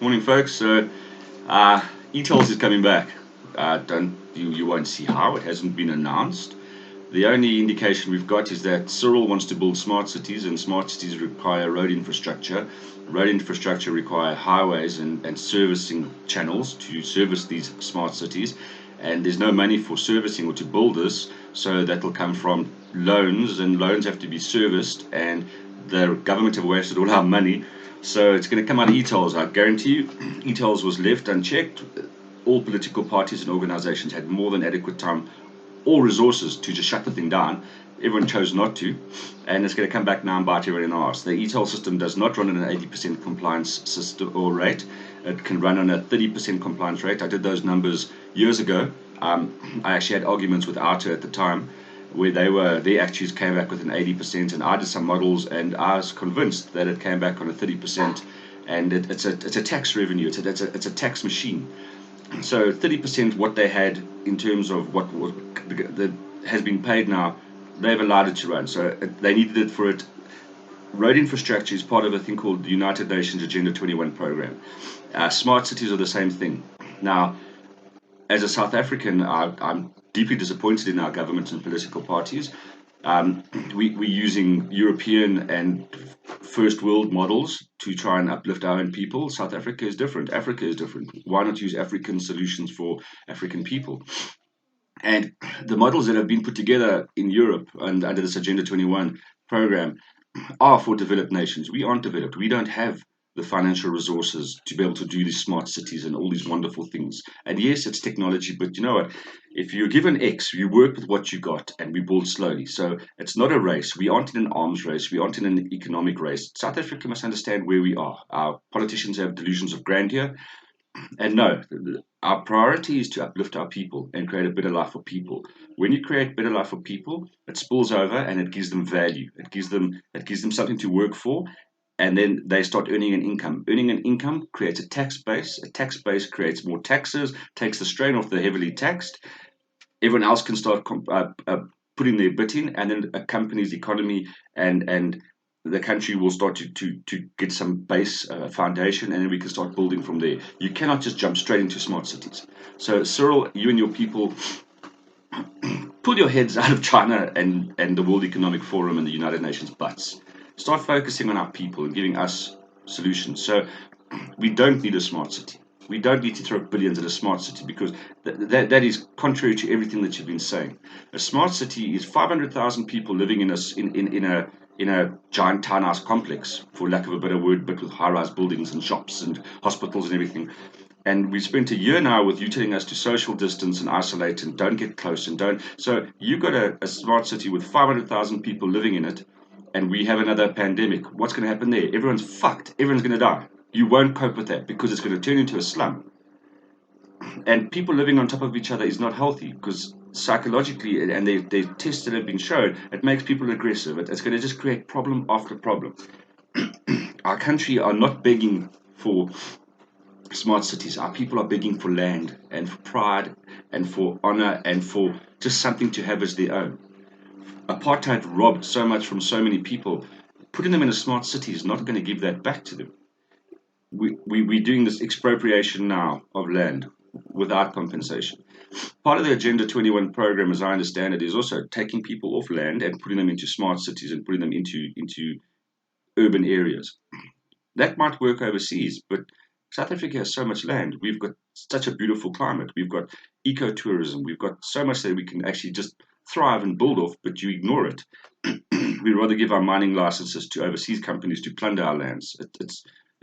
Morning, folks. ETOLS is coming back. Don't you won't see how. It hasn't been announced. The only indication we've got is that Cyril wants to build smart cities, and smart cities require road infrastructure. Road infrastructure require highways and servicing channels to service these smart cities. And there's no money for servicing or to build this, so that will come from loans, and loans have to be serviced, and the government have wasted all our money. So it's going to come out of ETOLS, I guarantee you. ETOLS was left unchecked. All political parties and organizations had more than adequate time, all resources to just shut the thing down. Everyone chose not to, and it's going to come back now and bite everyone in the arse. The ETOL system does not run on an 80% compliance system or rate. It can run on a 30% compliance rate. I did those numbers years ago. I actually had arguments with Outer at the time, where their actuaries came back with an 80%, and I did some models, and I was convinced that it came back on a 30%, and it's a tax revenue. It's a tax machine. So 30% what they had in terms of what has been paid now, they've allowed it to run. So they needed it for it. Road infrastructure is part of a thing called the United Nations Agenda 21 program. Smart cities are the same thing. Now, as a South African, I'm deeply disappointed in our government and political parties. We're using European and first world models to try and uplift our own people. South Africa is different. Africa is different. Why not use African solutions for African people? And the models that have been put together in Europe and under this Agenda 21 program are for developed nations. We aren't developed. We don't have the financial resources to be able to do these smart cities and all these wonderful things. And yes, it's technology, but you know what? If you're given X, you work with what you got, and we build slowly. So it's not a race. We aren't in an arms race. We aren't in an economic race. South Africa must understand where we are. Our politicians have delusions of grandeur. And no, our priority is to uplift our people and create a better life for people. When you create better life for people, it spills over and it gives them value. It gives them something to work for, and then they start earning an income. Earning an income creates a tax base. A tax base creates more taxes, takes the strain off the heavily taxed. Everyone else can start putting their bit in, and then a company's economy and the country will start to get some base foundation, and then we can start building from there. You cannot just jump straight into smart cities. So Cyril, you and your people, pull your heads out of China and the World Economic Forum and the United Nations butts. Start focusing on our people and giving us solutions. So we don't need a smart city. We don't need to throw billions at a smart city, because that is contrary to everything that you've been saying. A smart city is 500,000 people living in a giant townhouse complex, for lack of a better word, but with high-rise buildings and shops and hospitals and everything. And we've spent a year now with you telling us to social distance and isolate and don't get close and don't. So you've got a smart city with 500,000 people living in it, and we have another pandemic. What's going to happen there? Everyone's fucked. Everyone's going to die. You won't cope with that, because it's going to turn into a slum. And people living on top of each other is not healthy, because psychologically, and they tests that have been shown, it makes people aggressive. It's going to just create problem after problem. Our country are not begging for smart cities. Our people are begging for land and for pride and for honor and for just something to have as their own. Apartheid robbed so much from so many people. Putting them in a smart city is not going to give that back to them. We're doing this expropriation now of land without compensation. Part of the Agenda 21 program, as I understand it, is also taking people off land and putting them into smart cities and putting them into urban areas. That might work overseas, but South Africa has so much land. We've got such a beautiful climate. We've got ecotourism. We've got so much that we can actually just thrive and build off, but you ignore it. We'd rather give our mining licenses to overseas companies to plunder our lands.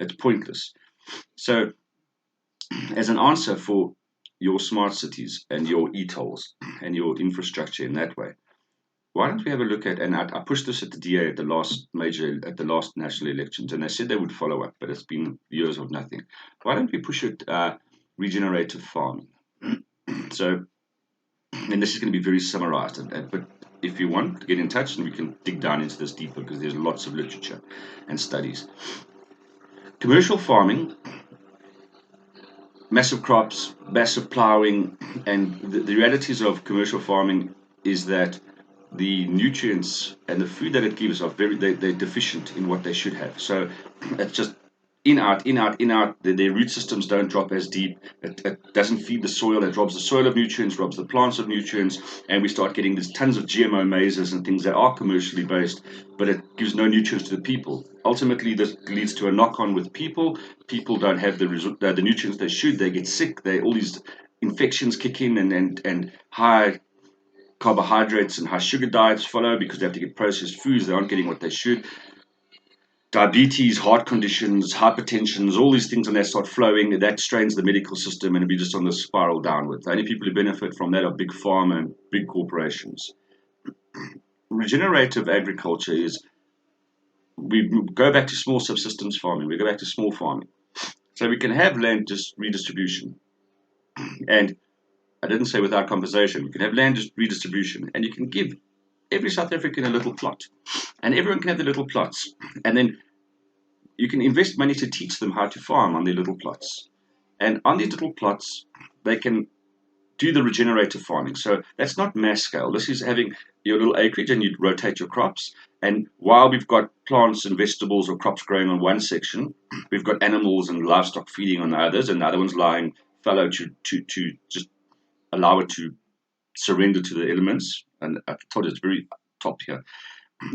It's pointless. So, as an answer for your smart cities and your e-tolls and your infrastructure in that way, why don't we have a look at, and I pushed this at the DA at the last national elections, and they said they would follow up, but it's been years of nothing. Why don't we push it regenerative farming? So, and this is going to be very summarized, but if you want, get in touch and we can dig down into this deeper, because there's lots of literature and studies. Commercial farming, massive crops, massive plowing, and the realities of commercial farming is that the nutrients and the food that it gives are they're deficient in what they should have. So it's just in, out, in, out, in, out. Their root systems don't drop as deep. It doesn't feed the soil. It robs the soil of nutrients, robs the plants of nutrients, and we start getting these tons of GMO mazes and things that are commercially based, but it gives no nutrients to the people. Ultimately, this leads to a knock-on with people. People don't have the nutrients they should. They get sick. All these infections kick in, and high carbohydrates and high sugar diets follow because they have to get processed foods. They aren't getting what they should. Diabetes, heart conditions, hypertensions, all these things, and they start flowing. That strains the medical system, and it'll be just on the spiral downward. The only people who benefit from that are big pharma and big corporations. Regenerative agriculture is, we go back to small subsistence farming. We go back to small farming, so we can have land just redistribution. And I didn't say without compensation. You can have land redistribution, and you can give every South African a little plot, and everyone can have the little plots, and then you can invest money to teach them how to farm on their little plots. And on these little plots, they can do the regenerative farming. So that's not mass scale. This is having your little acreage and you rotate your crops. And while we've got plants and vegetables or crops growing on one section, we've got animals and livestock feeding on the others, and the other one's lying fallow to just allow it to surrender to the elements. And I told you it's very top here.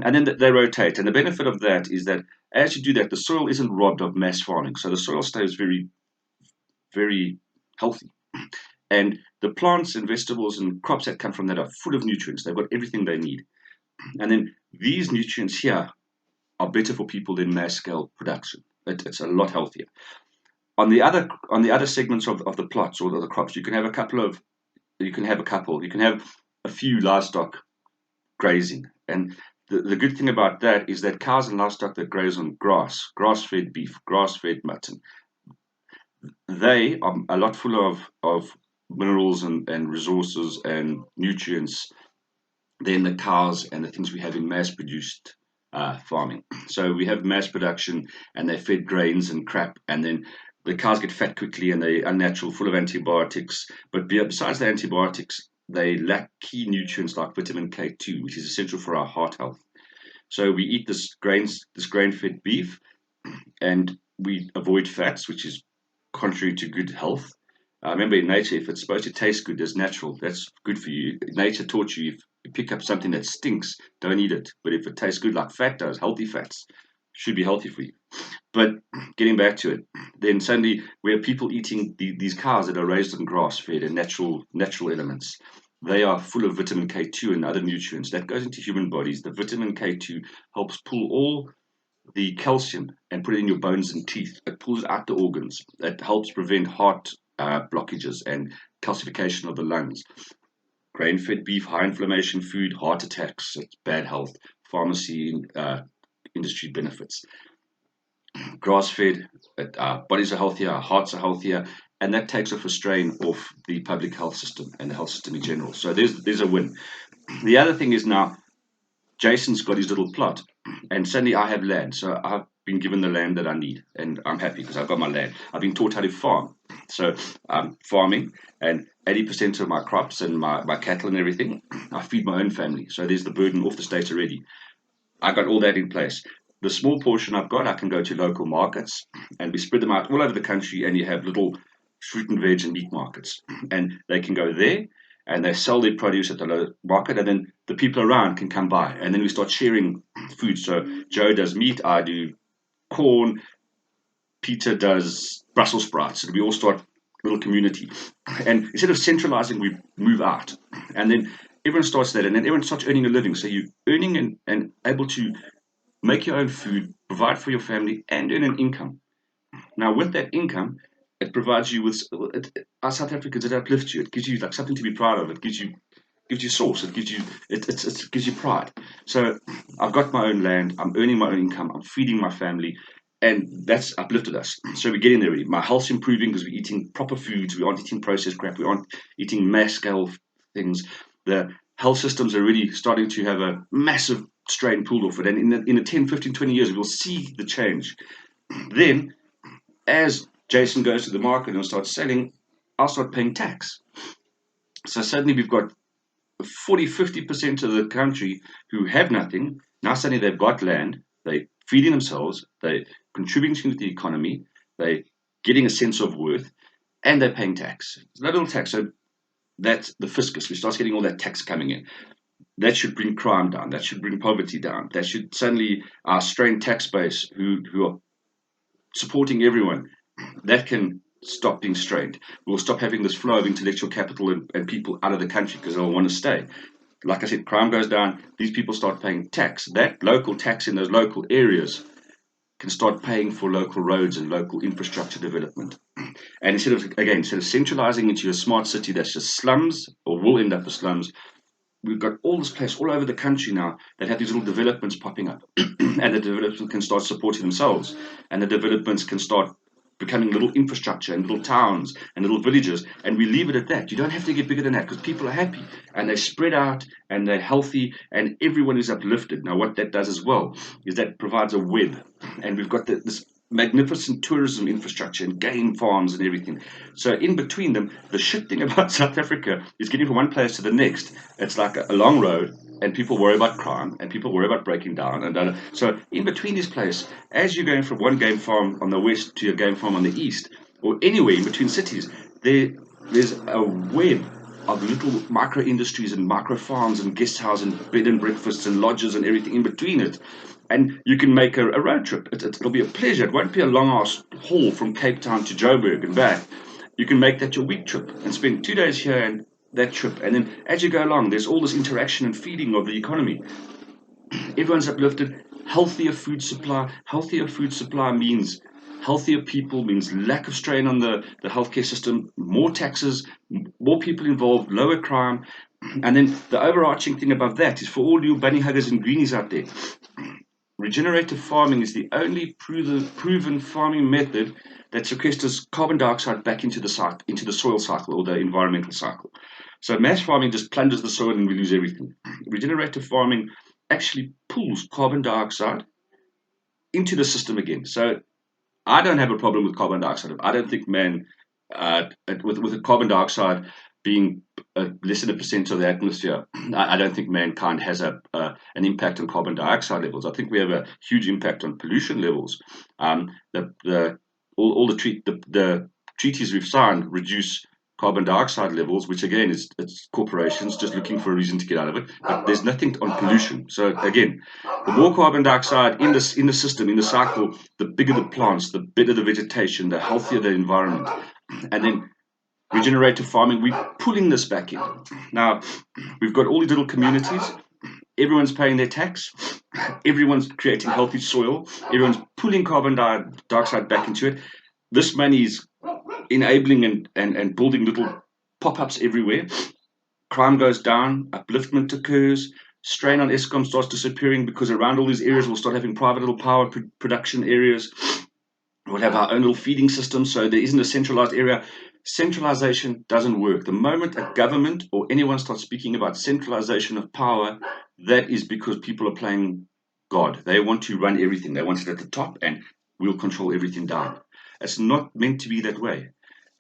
And then they rotate. And the benefit of that is that as you do that, the soil isn't robbed of mass farming. So the soil stays very, very healthy. And the plants and vegetables and crops that come from that are full of nutrients. They've got everything they need. And then these nutrients here are better for people than mass scale production. It's a lot healthier. On the other segments of the plots or the crops, you can have a few livestock grazing. And the good thing about that is that cows and livestock that graze on grass-fed beef, grass-fed mutton, they are a lot full of minerals and resources and nutrients than the cows and the things we have in mass-produced farming. So we have mass production, and they're fed grains and crap, and then the cows get fat quickly, and they're unnatural, full of antibiotics. But besides the antibiotics, they lack key nutrients like vitamin K2, which is essential for our heart health. So we eat this grain-fed beef, and we avoid fats, which is contrary to good health. Remember, in nature, if it's supposed to taste good, as natural, that's good for you. Nature taught you, if you pick up something that stinks, don't eat it. But if it tastes good, like fat does, healthy fats, should be healthy for you. But getting back to it, then suddenly we have people eating these cows that are raised on grass-fed and natural elements. They are full of vitamin K2 and other nutrients that goes into human bodies. The vitamin K2 helps pull all the calcium and put it in your bones and teeth. It pulls out the organs. It helps prevent heart blockages and calcification of the lungs. Grain-fed beef, high inflammation food, heart attacks, it's bad health, pharmacy industry benefits. Grass-fed, bodies are healthier, our hearts are healthier, and that takes off a strain off the public health system and the health system in general. So there's a win. The other thing is now Jason's got his little plot, and suddenly I have land. So I've been given the land that I need, and I'm happy because I've got my land. I've been taught how to farm. So I'm farming, and 80% of my crops and my cattle and everything, I feed my own family. So there's the burden off the state already. I got all that in place. The small portion I've got, I can go to local markets, and we spread them out all over the country, and you have little fruit and veg and meat markets, and they can go there and they sell their produce at the low market, and then the people around can come by, and then we start sharing food. So Joe does meat, I do corn, Peter does Brussels sprouts, and we all start a little community. And instead of centralizing, we move out, and then everyone starts that, and then everyone starts earning a living. So you're earning and able to make your own food, provide for your family, and earn an income. Now, with that income, it provides you with as South Africans, it uplifts you. It gives you like something to be proud of. It gives you source. It gives you pride. So I've got my own land. I'm earning my own income. I'm feeding my family, and that's uplifted us. So we're getting there already. My health's improving because we're eating proper foods. We aren't eating processed crap. We aren't eating mass scale things. The health systems are really starting to have a massive strain pulled off it. And in the 10, 15, 20 years, we'll see the change. Then, as Jason goes to the market and starts selling, I'll start paying tax. So suddenly we've got 40, 50% of the country who have nothing. Now suddenly they've got land, they're feeding themselves, they're contributing to the economy, they're getting a sense of worth, and they're paying tax. It's a little tax. So that's the fiscus. We start getting all that tax coming in. That should bring crime down. That should bring poverty down. That should suddenly our strained tax base who are supporting everyone, that can stop being strained. We'll stop having this flow of intellectual capital and people out of the country because they'll want to stay. Like I said, crime goes down. These people start paying tax. That local tax in those local areas can start paying for local roads and local infrastructure development. And instead of centralizing into a smart city that's just slums or will end up as slums, we've got all this place all over the country now that have these little developments popping up. And the developments can start supporting themselves. And the developments can start becoming little infrastructure and little towns and little villages. And we leave it at that. You don't have to get bigger than that because people are happy and they spread out and they're healthy and everyone is uplifted. Now, what that does as well is that provides a web. And we've got this magnificent tourism infrastructure and game farms and everything. So in between them, the shit thing about South Africa is getting from one place to the next. It's like a long road, and people worry about crime, and people worry about breaking down. And so in between these places, as you're going from one game farm on the west to a game farm on the east, or anywhere in between cities, there's a web of little micro industries and micro farms and guest houses and bed and breakfasts and lodges and everything in between it. And you can make a road trip. It'll be a pleasure. It won't be a long ass haul from Cape Town to Joburg and back. You can make that your week trip and spend 2 days here and that trip. And then as you go along, there's all this interaction and feeding of the economy. Everyone's uplifted. Healthier food supply. Healthier food supply means healthier people, means lack of strain on the healthcare system, more taxes, more people involved, lower crime. And then the overarching thing above that is for all you bunny huggers and greenies out there. Regenerative farming is the only proven farming method that sequesters carbon dioxide back into the soil cycle or the environmental cycle. So mass farming just plunders the soil and we lose everything. Regenerative farming actually pulls carbon dioxide into the system again. So I don't have a problem with carbon dioxide. I don't think man, with the carbon dioxide being less than 1% of the atmosphere, I don't think mankind has an impact on carbon dioxide levels. I think we have a huge impact on pollution levels. All the treaties we've signed reduce carbon dioxide levels, which again is it's corporations just looking for a reason to get out of it. But there's nothing on pollution. So again, the more carbon dioxide in the system, in the cycle, the bigger the plants, the better the vegetation, the healthier the environment. And then regenerative farming, we're pulling this back in. Now, we've got all these little communities. Everyone's paying their tax. Everyone's creating healthy soil. Everyone's pulling carbon dioxide back into it. This money is enabling and building little pop-ups everywhere. Crime goes down, upliftment occurs, strain on Eskom starts disappearing because around all these areas we'll start having private little power production areas. We'll have our own little feeding system, so there isn't a centralized area. Centralization doesn't work. The moment a government or anyone starts speaking about centralization of power, that is because people are playing God. They want to run everything. They want it at the top and we'll control everything down. It's not meant to be that way.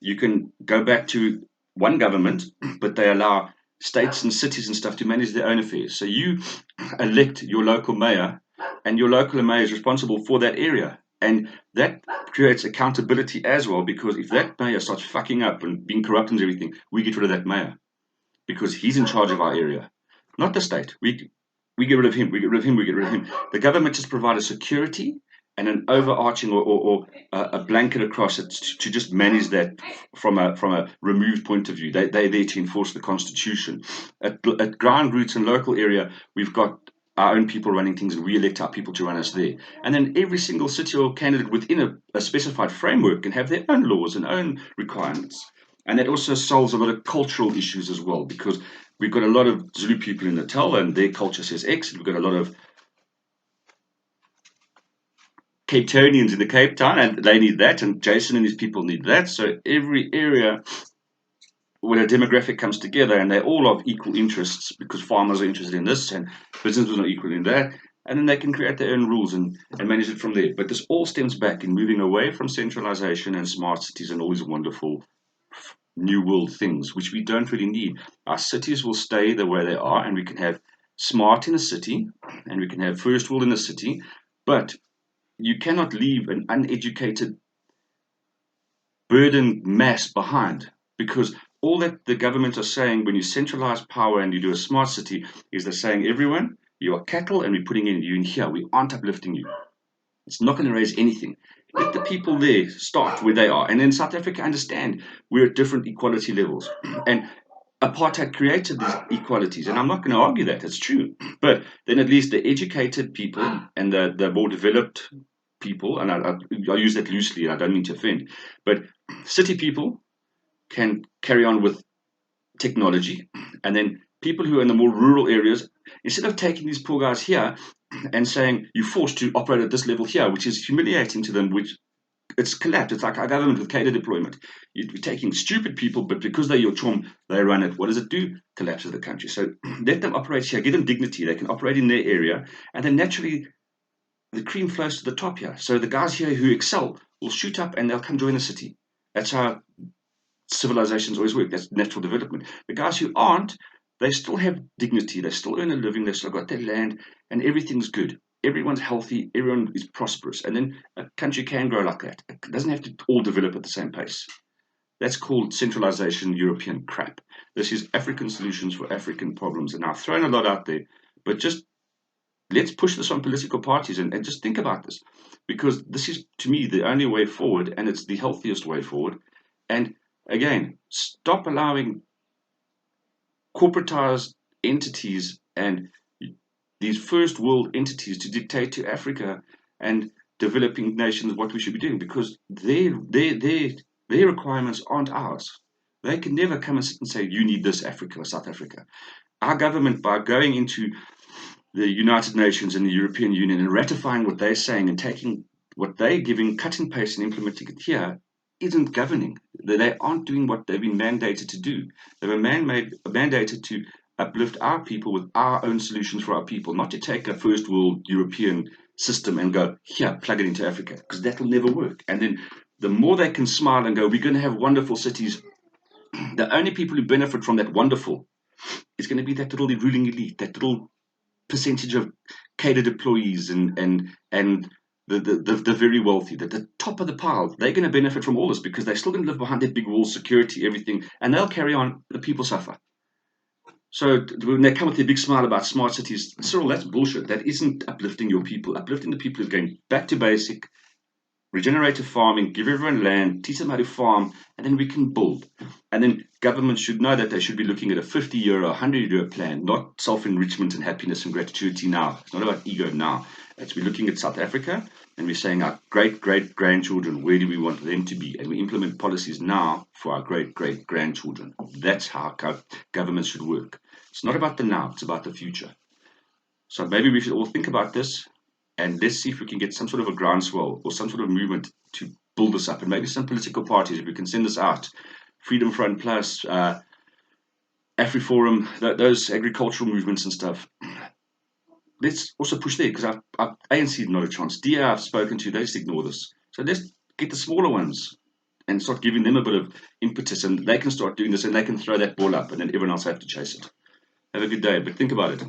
You can go back to one government, but they allow states and cities and stuff to manage their own affairs. So you elect your local mayor, and your local mayor is responsible for that area. And that creates accountability as well, because if that mayor starts fucking up and being corrupt and everything, we get rid of that mayor because he's in charge of our area, not the state. We get rid of him. We get rid of him. We get rid of him. The government just provides security and an overarching or a blanket across it to just manage that from a removed point of view. They're there to enforce the constitution. At ground roots and local area, we've got our own people running things and we elect our people to run us there. And then every single city or candidate within a specified framework can have their own laws and own requirements. And that also solves a lot of cultural issues as well, because we've got a lot of Zulu people in Natal and their culture says X, and we've got a lot of Cape Townians in the Cape Town and they need that, and Jason and his people need that. So every area, when a demographic comes together and they're all of equal interests because farmers are interested in this and businesses are equal in that, and then they can create their own rules and manage it from there. But this all stems back in moving away from centralization and smart cities and all these wonderful new world things, which we don't really need. Our cities will stay the way they are, and we can have smart in a city and we can have first world in a city, but you cannot leave an uneducated, burdened mass behind, because all that the government are saying when you centralize power and you do a smart city is they're saying, everyone, you are cattle and we're putting you in here. We aren't uplifting you. It's not going to raise anything. Let the people there start where they are. And in South Africa, understand we're at different equality levels. And apartheid created these equalities. And I'm not going to argue that. It's true. But then at least the educated people and the more developed people, and I use that loosely, and I don't mean to offend, but city people can carry on with technology. And then people who are in the more rural areas, instead of taking these poor guys here and saying you're forced to operate at this level here, which is humiliating to them, which it's collapsed. It's like our government with cadre deployment. You're taking stupid people, but because they're your chum, they run it. What does it do? Collapses the country. So let them operate here, give them dignity. They can operate in their area, and then naturally the cream flows to the top here. So the guys here who excel will shoot up and they'll come join the city. That's how civilizations always work. That's natural development. The guys who aren't, they still have dignity. They still earn a living. They've still got their land, and everything's good. Everyone's healthy. Everyone is prosperous. And then a country can grow like that. It doesn't have to all develop at the same pace. That's called centralization, European crap. This is African solutions for African problems. And I've thrown a lot out there, but just let's push this on political parties and just think about this, because this is, to me, the only way forward, and it's the healthiest way forward. And again, stop allowing corporatized entities and these first world entities to dictate to Africa and developing nations what we should be doing, because their requirements aren't ours. They can never come and sit and say, you need this, Africa or South Africa. Our government, by going into the United Nations and the European Union and ratifying what they're saying and taking what they're giving, cut and paste and implementing it here, isn't governing. They aren't doing what they've been mandated to do. They were mandated to uplift our people with our own solutions for our people, not to take a first world European system and go, here, plug it into Africa, because that will never work. And then the more they can smile and go, we're going to have wonderful cities, the only people who benefit from that wonderful is going to be that little ruling elite, that little percentage of catered employees and the very wealthy, the top of the pile. They're going to benefit from all this because they're still going to live behind their big walls, security, everything, and they'll carry on. The people suffer. So when they come with their big smile about smart cities, Cyril, that's bullshit. That isn't uplifting your people. Uplifting the people is going back to basic, regenerative farming, give everyone land, teach them how to farm, and then we can build. And then government should know that they should be looking at a 50-year or 100-year plan, not self-enrichment and happiness and gratuity now. It's not about ego now. It's we're looking at South Africa and we're saying our great-great-grandchildren, where do we want them to be? And we implement policies now for our great-great-grandchildren. That's how government should work. It's not about the now, it's about the future. So maybe we should all think about this, and let's see if we can get some sort of a groundswell or some sort of movement to build this up. And maybe some political parties, if we can send this out, Freedom Front Plus, AfriForum, those agricultural movements and stuff. Let's also push there, because ANC is not a chance. DA I've spoken to, they just ignore this. So let's get the smaller ones and start giving them a bit of impetus, and they can start doing this, and they can throw that ball up, and then everyone else have to chase it. Have a good day, but think about it.